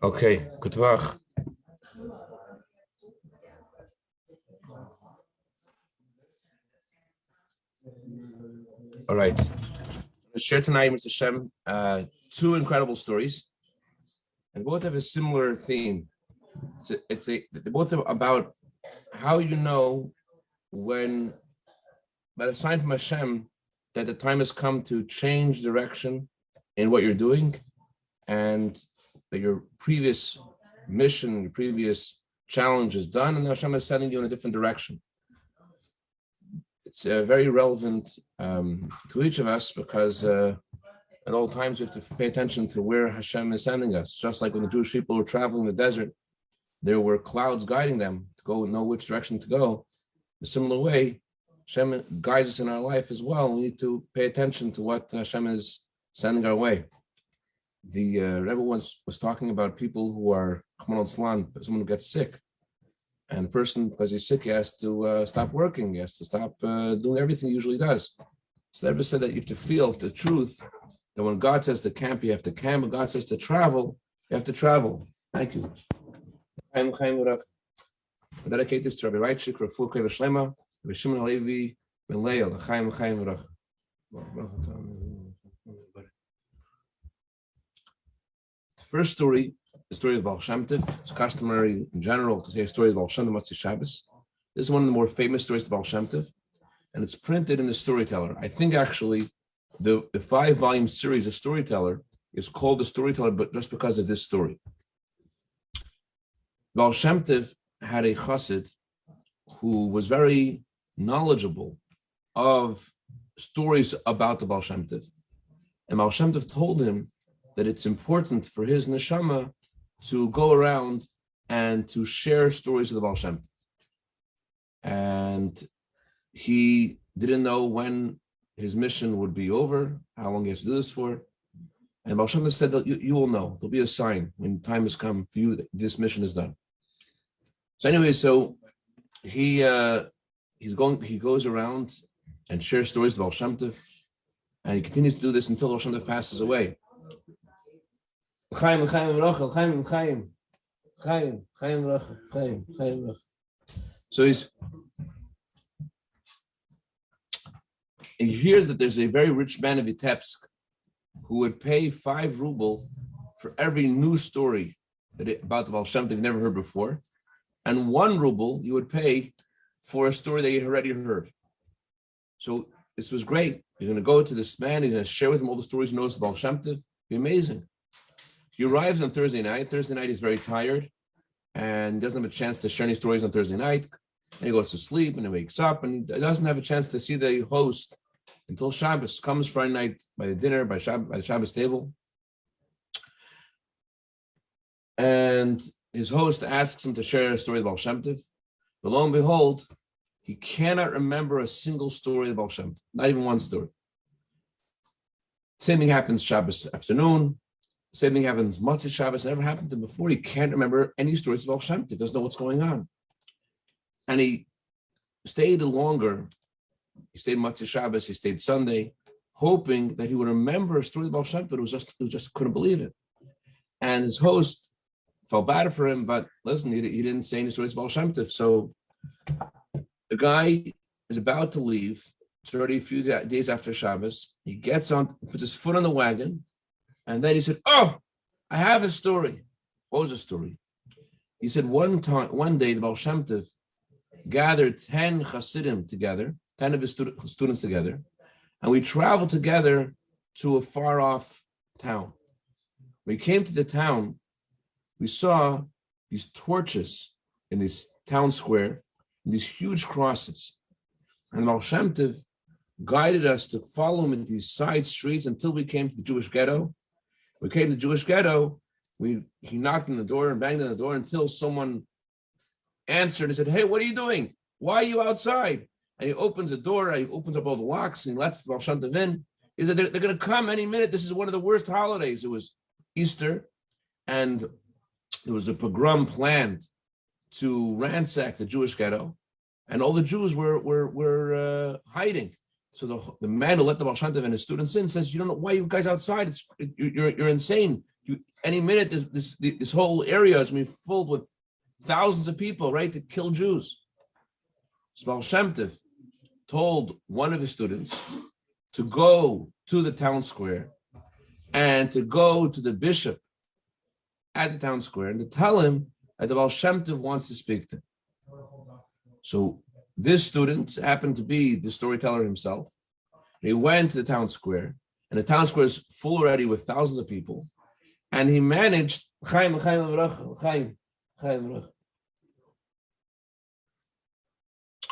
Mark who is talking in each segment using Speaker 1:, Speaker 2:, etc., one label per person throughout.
Speaker 1: Okay, good Tag. All right. I'll share tonight, Mr. Shem, two incredible stories, and both have a similar theme. They're both about how you know when, by a sign from Hashem, that the time has come to change direction in what you're doing, and that your previous mission, your previous challenge is done, and Hashem is sending you in a different direction. It's very relevant to each of us because at all times we have to pay attention to where Hashem is sending us. Just like when the Jewish people were traveling in the desert, there were clouds guiding them to go know which direction to go. In a similar way, Hashem guides us in our life as well. We need to pay attention to what Hashem is sending our way. The Rebbe once was talking about people who are someone who gets sick. And the person, because he's sick, he has to stop working. He has to stop doing everything he usually does. So the Rebbe said that you have to feel the truth, that when God says to camp, you have to camp. When God says to travel, you have to travel. Thank you. I dedicate this to Rabbi Reichik, Rafu Keva Shlema, Rabbi Shimon Halevi, Ben Leil, Chaim V'rach. The first story, the story of Baal Shem Tov. It's customary in general to say a story of Baal Shem Tov Motzei Shabbos. This is one of the more famous stories of Baal Shem Tov, and it's printed in the Storyteller. I think actually the 5-volume series of Storyteller is called the Storyteller, but just because of this story. Baal Shem Tov had a chassid who was very knowledgeable of stories about the Baal Shem Tov. And Baal Shem Tov told him that it's important for his neshama to go around and to share stories of the Baal Shem Tov. And he didn't know when his mission would be over, how long he has to do this for. And Baal Shem Tov said that you will know. There'll be a sign when time has come for you that this mission is done. So anyway, he goes around and shares stories of Baal Shem Tov, and he continues to do this until Baal Shem Tov passes away. So he hears that there's a very rich man of Vitebsk who would pay 5 ruble for every new story about the Baal Shem Tov you've never heard before, and 1 ruble you would pay for a story that you already heard. So this was great. You're going to go to this man, he's going to share with him all the stories he knows about Baal Shem Tov. It'd be amazing. He arrives on Thursday night. Thursday night he's very tired and doesn't have a chance to share any stories on Thursday night. And he goes to sleep and he wakes up and he doesn't have a chance to see the host until Shabbos. Comes Friday night by the dinner, by the Shabbos table. And his host asks him to share a story of Baal Shem Tov. But lo and behold, he cannot remember a single story of Baal Shem Tov, not even one story. Same thing happens Shabbos afternoon. Same thing happens Motzei Shabbos. Never happened to him before. He can't remember any stories of Baal Shem Tov. Doesn't know what's going on. And he stayed longer. He stayed Motzei Shabbos. He stayed Sunday, hoping that he would remember a story of Baal Shem Tov. He just couldn't believe it. And his host felt bad for him, but listen, he didn't say any stories of Baal Shem Tov. So the guy is about to leave. It's already a few days after Shabbos. He gets on, puts his foot on the wagon, and then he said, "Oh, I have a story." What was the story? He said one day the Baal Shem Tov gathered 10 chassidim together, 10 of his students together, and we traveled together to a far off town. When we came to the town, we saw these torches in this town square, and these huge crosses. And Baal Shem Tov guided us to follow him in these side streets until we came to the Jewish ghetto. We came to the Jewish ghetto. He knocked on the door and banged on the door until someone answered and said, "Hey, what are you doing? Why are you outside?" And he opens the door, he opens up all the locks, and he lets the Baal Shem Tov in. He said, they're going to come any minute. This is one of the worst holidays. It was Easter, and there was a pogrom planned to ransack the Jewish ghetto, and all the Jews were hiding. So the man who let the Baal Shem Tov and his students in says, "You don't know why you guys outside? You're insane. Any minute, this whole area is going to be filled with thousands of people, right, to kill Jews. So Baal Shem Tov told one of his students to go to the town square and to go to the bishop at the town square and to tell him that the Baal Shem Tov wants to speak to him. So this student happened to be the storyteller himself. He went to the town square, and the town square is full already with thousands of people. And he managed, and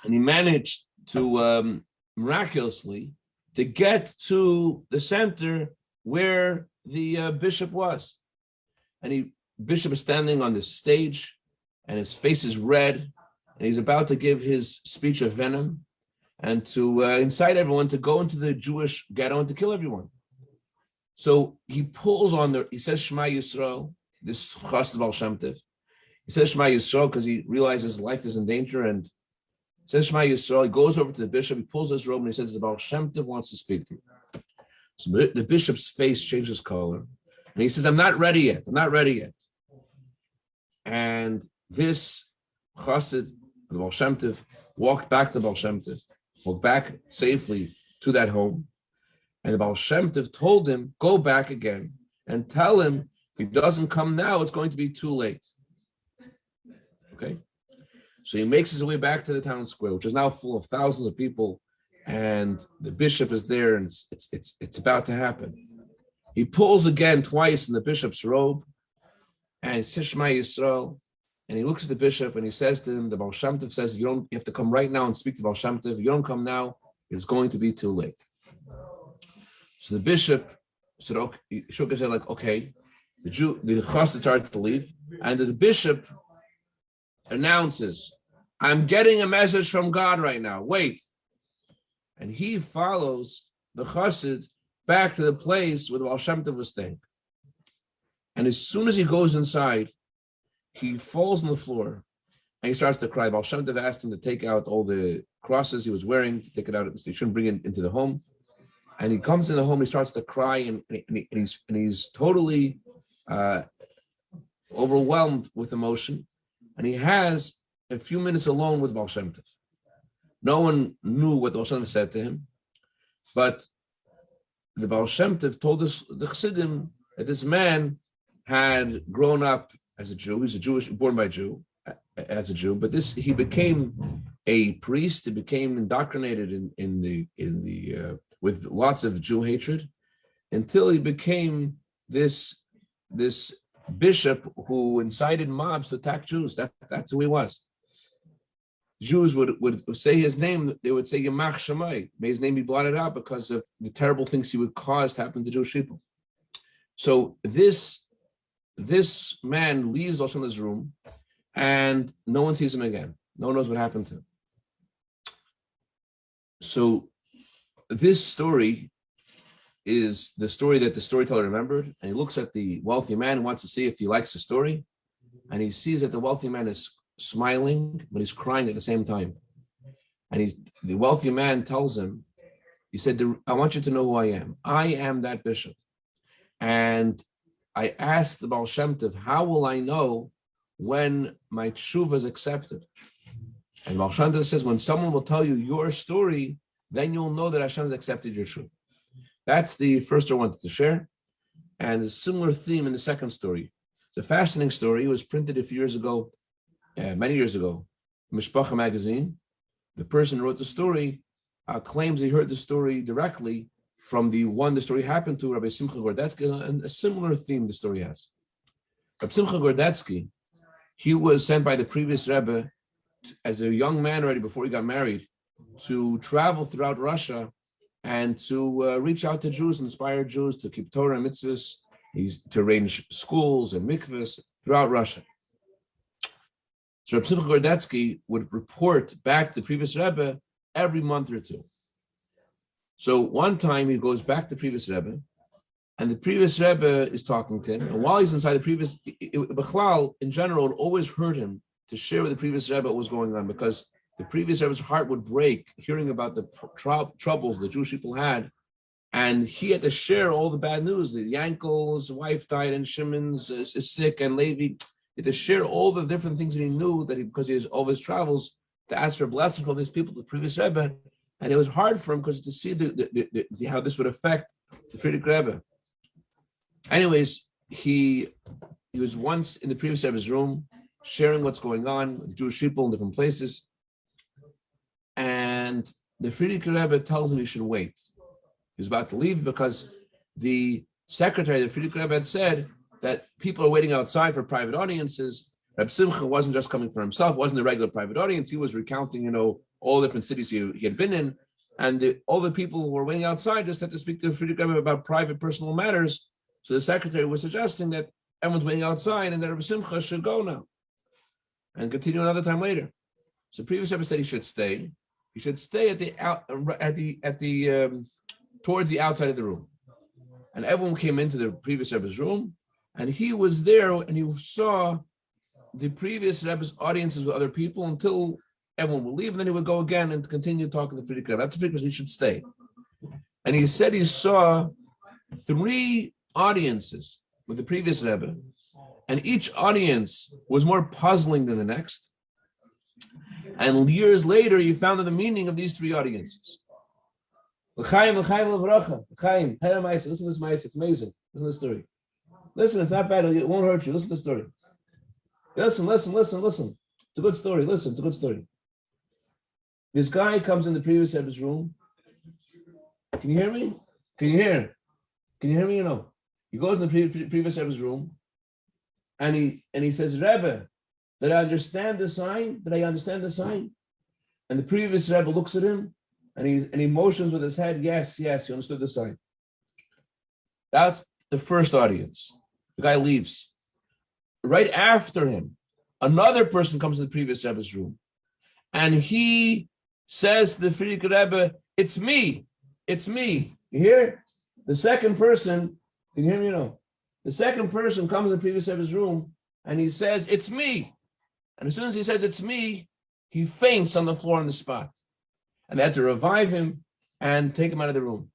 Speaker 1: he managed to miraculously to get to the center where the bishop was. And bishop is standing on the stage, and his face is red, and he's about to give his speech of venom and to incite everyone to go into the Jewish ghetto and to kill everyone. So he pulls on he says Shema Yisrael, this chassidus Baal Shem Tov. He says Shema Yisrael because he realizes life is in danger, and says Shema Yisrael. He goes over to the bishop, he pulls his robe, and he says, the Baal Shem Tov wants to speak to you. So the bishop's face changes color, and he says, I'm not ready yet. And this chassid, the Baal Shem Tov, walked back to Baal Shem Tov, walked back safely to that home. And the Baal Shem Tov told him, go back again and tell him if he doesn't come now, it's going to be too late. Okay? So he makes his way back to the town square, which is now full of thousands of people, and the bishop is there, and it's about to happen. He pulls again twice in the bishop's robe, and it's Shema Yisrael, and he looks at the bishop and he says to him, the Baal Shem Tov says, you have to come right now and speak to Baal Shem Tov. If you don't come now, it's going to be too late. So the bishop said, okay, he shook his head like, okay. The chassid started to leave, and the bishop announces, I'm getting a message from God right now. Wait. And he follows the chassid back to the place where the Baal Shem Tov was staying. And as soon as he goes inside, he falls on the floor and he starts to cry. Baal Shem Tov asked him to take out all the crosses he was wearing, to take it out. He shouldn't bring it into the home. And he comes in the home, he starts to cry, and he's totally overwhelmed with emotion. And he has a few minutes alone with Baal Shem Tov. No one knew what the Baal Shem Tov said to him, but the Baal Shem Tov told the chassidim that this man had grown up as a Jew. He's a Jewish, born by Jew, as a Jew, but he became a priest. He became indoctrinated with lots of Jew hatred, until he became this bishop who incited mobs to attack Jews. That's who he was. Jews would say his name, they would say Yamach Shemai, may his name be blotted out, because of the terrible things he would cause to happen to Jewish people. So this man leaves Hashanah's room, and no one sees him again. No one knows what happened to him. So this story is the story that the storyteller remembered, and he looks at the wealthy man and wants to see if he likes the story, and he sees that the wealthy man is smiling, but he's crying at the same time. And the wealthy man tells him, he said, I want you to know who I am. I am that bishop. And I asked the Baal Shem Tov, how will I know when my tshuva is accepted? And Baal Shem Tov says, when someone will tell you your story, then you'll know that Hashem has accepted your tshuva. That's the first story I wanted to share. And there's a similar theme in the second story. It's a fascinating story. It was printed a few years ago, many years ago, Mishpacha magazine. The person who wrote the story claims he heard the story directly from the story happened to, Rabbi Simcha Gordetsky, and a similar theme the story has. Rabbi Simcha Gordetsky, he was sent by the previous Rebbe as a young man already before he got married to travel throughout Russia and to reach out to Jews, inspire Jews to keep Torah and mitzvahs, to arrange schools and mikvahs throughout Russia. So Rabbi Simcha Gordetsky would report back to the previous Rebbe every month or two. So one time he goes back to the previous Rebbe, and the previous Rebbe is talking to him. And while he's inside the previous, Bechlal, in general, it always hurt him to share with the previous Rebbe what was going on, because the previous Rebbe's heart would break hearing about the troubles the Jewish people had, And he had to share all the bad news. The Yankel's wife died, and Shimon's is sick, and Levi. He had to share all the different things that he knew because he has all his travels to ask for blessing from these people, the previous Rebbe. And it was hard for him because to see how this would affect the Frierdiker Rebbe. Anyways, he was once in the previous Rebbe's room, sharing what's going on with Jewish people in different places. And the Frierdiker Rebbe tells him he should wait. He was about to leave because the secretary, the Frierdiker Rebbe, had said that people are waiting outside for private audiences. Reb Simcha wasn't just coming for himself, wasn't a regular private audience. He was recounting, all the different cities he had been in. And all the people who were waiting outside just had to speak to the Frierdiker Rebbe about private, personal matters. So the secretary was suggesting that everyone's waiting outside and that Reb Simcha should go now and continue another time later. So the previous Rebbe said he should stay. He should stay towards the outside of the room. And everyone came into the previous Rebbe's room, and he was there, and he saw the previous Rebbe's audiences with other people until everyone would leave, and then he would go again and continue talking to the Frierdiker Rebbe. That's the Frierdiker, he should stay. And he said he saw 3 audiences with the previous Rebbe, and each audience was more puzzling than the next. And years later, he found out the meaning of these 3 audiences. L'chaim, listen to this mice, it's amazing. Listen to the story. Listen, it's not bad, it won't hurt you. Listen to the story. Listen. It's a good story. Listen, it's a good story. This guy comes in the previous Rebbe's room. Can you hear me? Can you hear me? He goes in the previous Rebbe's room, and he says, Rebbe, did I understand the sign? And the previous Rebbe looks at him, and he motions with his head, yes, you understood the sign. That's the first audience. The guy leaves. Right after him, another person comes to the previous Rebbe's room, and he says to the Frierdiker Rebbe, it's me. You hear? The second person, can you hear me? The second person comes to the previous Rebbe's room, and he says, it's me. And as soon as he says it's me, he faints on the floor on the spot. And they had to revive him and take him out of the room.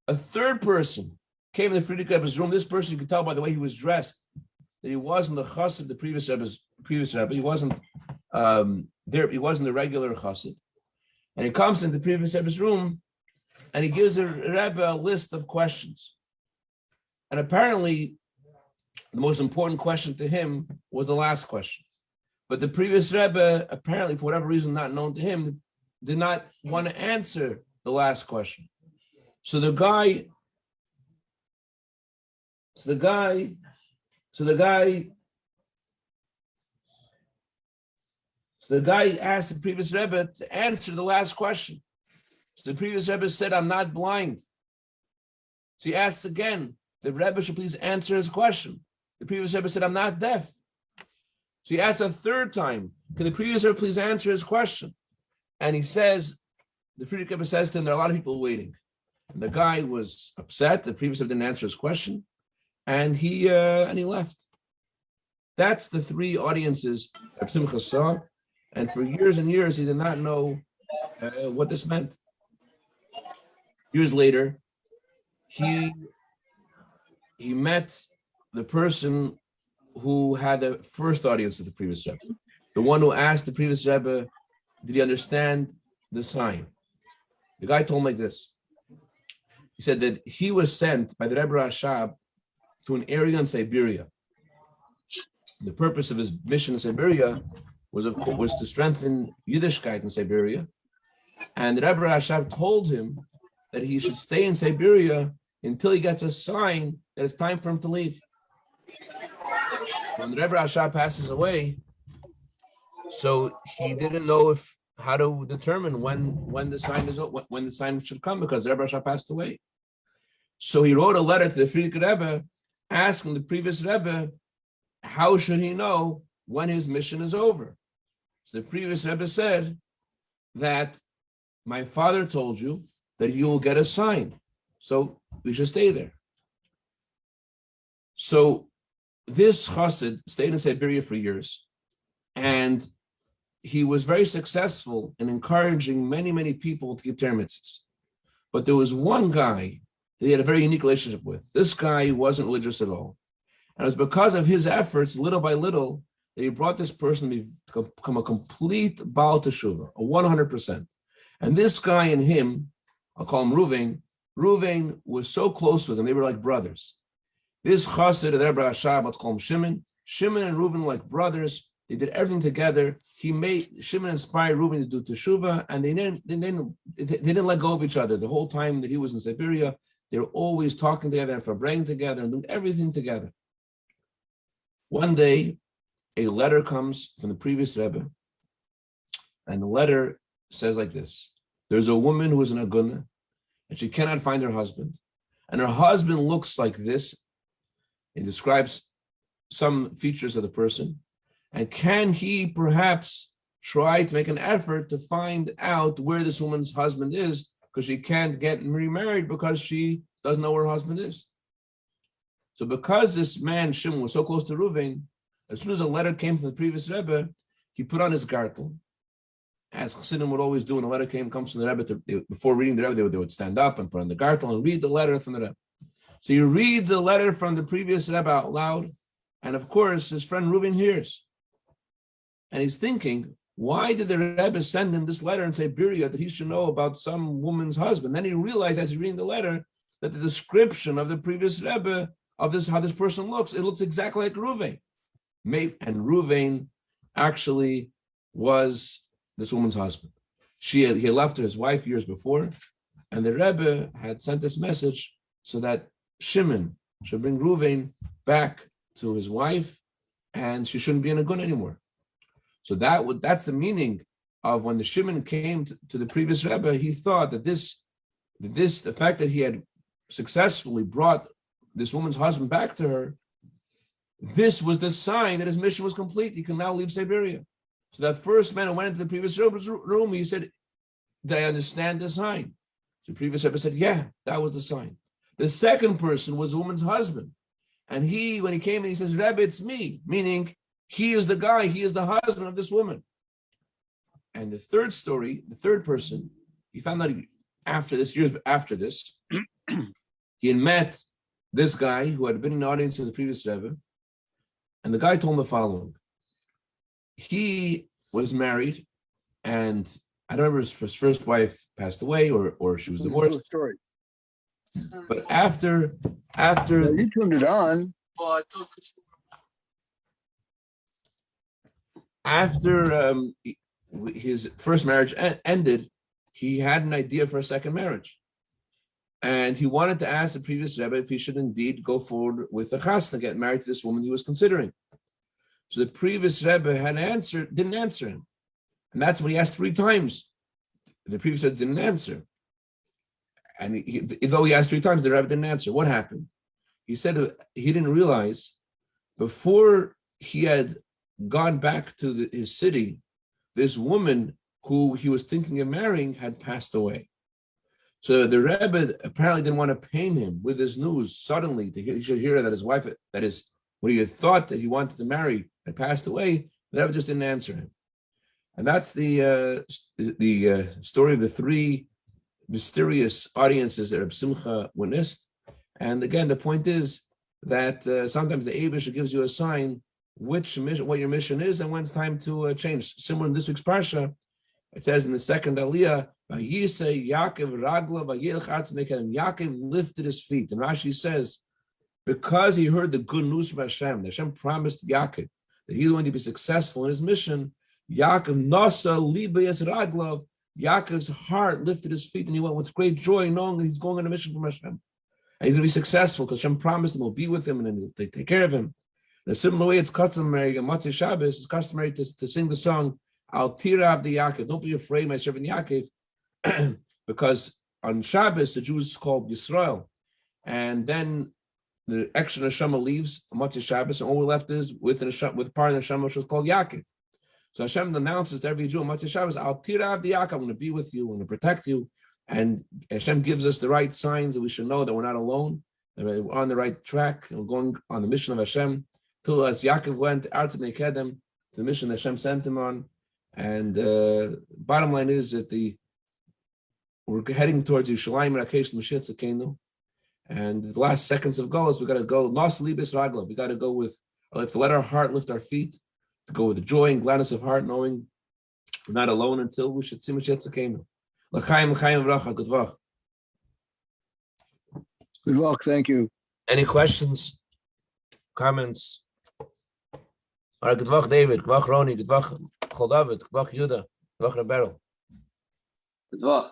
Speaker 1: A third person came in the Frierdiker Rebbe's room. This person, you could tell by the way he was dressed, that he wasn't the chassid of the previous Rebbe. He wasn't there. He wasn't the regular chassid. And he comes into the previous Rebbe's room, and he gives the Rebbe a list of questions. And apparently, the most important question to him was the last question. But the previous Rebbe, apparently, for whatever reason not known to him, did not want to answer the last question. So the guy asked the previous Rebbe to answer the last question. So the previous Rebbe said, I'm not blind. So he asks again, the Rebbe should please answer his question. The previous Rebbe said, I'm not deaf. So he asks a third time, can the previous Rebbe please answer his question? And he says, the Frierdiker Rebbe says to him, there are a lot of people waiting. And the guy was upset. The previous Rebbe didn't answer his question. And he left. That's the 3 audiences that Simcha saw. And for years and years, he did not know what this meant. Years later, he met the person who had the first audience of the previous Rebbe. The one who asked the previous Rebbe, did he understand the sign? The guy told him like this. He said that he was sent by the Rebbe Cashapp to an area in Siberia. The purpose of his mission in Siberia was to strengthen Yiddishkeit in Siberia. And the Rebbe Cashapp told him that he should stay in Siberia until he gets a sign that it's time for him to leave. When the Rebbe Cashapp passes away, so he didn't know how to determine when the sign should come, because the Rebbe Cashapp passed away. So he wrote a letter to the Frierdiker Rebbe asking the previous Rebbe, how should he know when his mission is over? So the previous Rebbe said that my father told you that you will get a sign, so we should stay there. So this chassid stayed in Siberia for years, and he was very successful in encouraging many, many people to keep Torah mitzvahs. But there was one guy that he had a very unique relationship with. This guy wasn't religious at all. And it was because of his efforts, little by little, that he brought this person to become a complete Baal Teshuvah, a 100%. And this guy and him, I'll call him Ruvain was so close with him, they were like brothers. This chassid, the Rebbe Cashapp, let's call him Shimon. Shimon and Reuven were like brothers. They did everything together. Shimon inspired Reuven to do teshuvah, and they didn't let go of each other. The whole time that he was in Siberia, they were always talking together and farbrengen together and doing everything together. One day, a letter comes from the previous Rebbe, and the letter says like this: there's a woman who is an aguna, and she cannot find her husband, and her husband looks like this. It describes some features of the person. And can he perhaps try to make an effort to find out where this woman's husband is, because she can't get remarried because she doesn't know where her husband is? So because this man, Shimon, was so close to Reuven, as soon as a letter came from the previous Rebbe, he put on his gartel, as chassidim would always do when a letter comes from the Rebbe. Before reading the Rebbe, they would stand up and put on the gartel and read the letter from the Rebbe. So he reads the letter from the previous Rebbe out loud, and of course, his friend Reuven hears. And he's thinking, why did the Rebbe send him this letter and say, Birya, that he should know about some woman's husband? Then he realized as he's reading the letter that the description of the previous Rebbe of this, how this person looks, it looks exactly like Reuven. And Reuven actually was this woman's husband. He had left her, his wife, years before, and the Rebbe had sent this message so that Shimon should bring Reuven back to his wife, and she shouldn't be in a gun anymore. So that's the meaning of when the Shimon came to the previous Rebbe. He thought that the fact that he had successfully brought this woman's husband back to her, this was the sign that his mission was complete. He can now leave Siberia. So that first man who went into the previous Rebbe's room, he said, "Did I understand the sign?" So the previous Rebbe said, "Yeah, that was the sign." The second person was the woman's husband. And when he came in, he says, "Rebbe, it's me," meaning he is the guy, he is the husband of this woman. And the third story, the third person, he found out years after this, he had met this guy who had been in the audience of the previous Rebbe. And the guy told him the following. He was married, and I don't remember if his first wife passed away or she was divorced. Story. But after
Speaker 2: you turned it on.
Speaker 1: After his first marriage ended, he had an idea for a second marriage. And he wanted to ask the previous Rebbe if he should indeed go forward with a chasna, get married to this woman he was considering. So the previous Rebbe didn't answer him. And that's what he asked 3 times. The previous Rebbe didn't answer. And though he asked 3 times, the Rebbe didn't answer. What happened? He said he didn't realize before he had gone back to his city, this woman who he was thinking of marrying had passed away. So the Rebbe apparently didn't want to pain him with this news suddenly. He should hear that his wife, that is, what he had thought that he wanted to marry, had passed away. The Rebbe just didn't answer him. And that's the story of the 3 mysterious audiences that Reb Simcha witnessed. And again, the point is that sometimes the Eibush gives you a sign what your mission is and when it's time to change. Similar in this week's parsha, it says in the second aliyah, Yaakov lifted his feet. And Rashi says, because he heard the good news from Hashem, that Hashem promised Yaakov that he's going to be successful in his mission, Yaakov nasa libayas raglov, Yaakov's heart lifted his feet and he went with great joy, knowing that he's going on a mission from Hashem. And he's going to be successful because Hashem promised him he'll be with him and then he'll take care of him. In a similar way, it's customary, on Motzei Shabbos, it's customary to sing the song, Al Tira of the Yaakov. Don't be afraid, my servant Yaakov, because on Shabbos, the Jews called Yisrael. And then the extra neshama leaves on Motzei Shabbos, and all we're left is with part of the neshama, which was called Yaakov. So Hashem announces to every Jew on Motzei Shabbos, Al Tira of the Yaakov, I'm going to be with you, I'm going to protect you. And Hashem gives us the right signs that we should know that we're not alone, that we're on the right track, and we're going on the mission of Hashem. Till as Yaakov went out to Mekedem, to the mission that Hashem sent him on. And bottom line is that the We're heading towards Yerushalayim Rakesh Mashiach Tzekenu. And the last seconds of Golos, we got to go Nas Libes Ragla. We got to go with, we have to let our heart lift our feet, to go with the joy and gladness of heart, knowing we're not alone until we should see Mashiach Tzekenu. L'chaim v'racha. Good vach.
Speaker 2: Good luck. Thank you.
Speaker 1: Any questions, comments? All right, good vach, David. Good vach, Roni. Good vach, Chol David. Good vach, Yuda. Good vach, Rebbe.
Speaker 3: Good vach.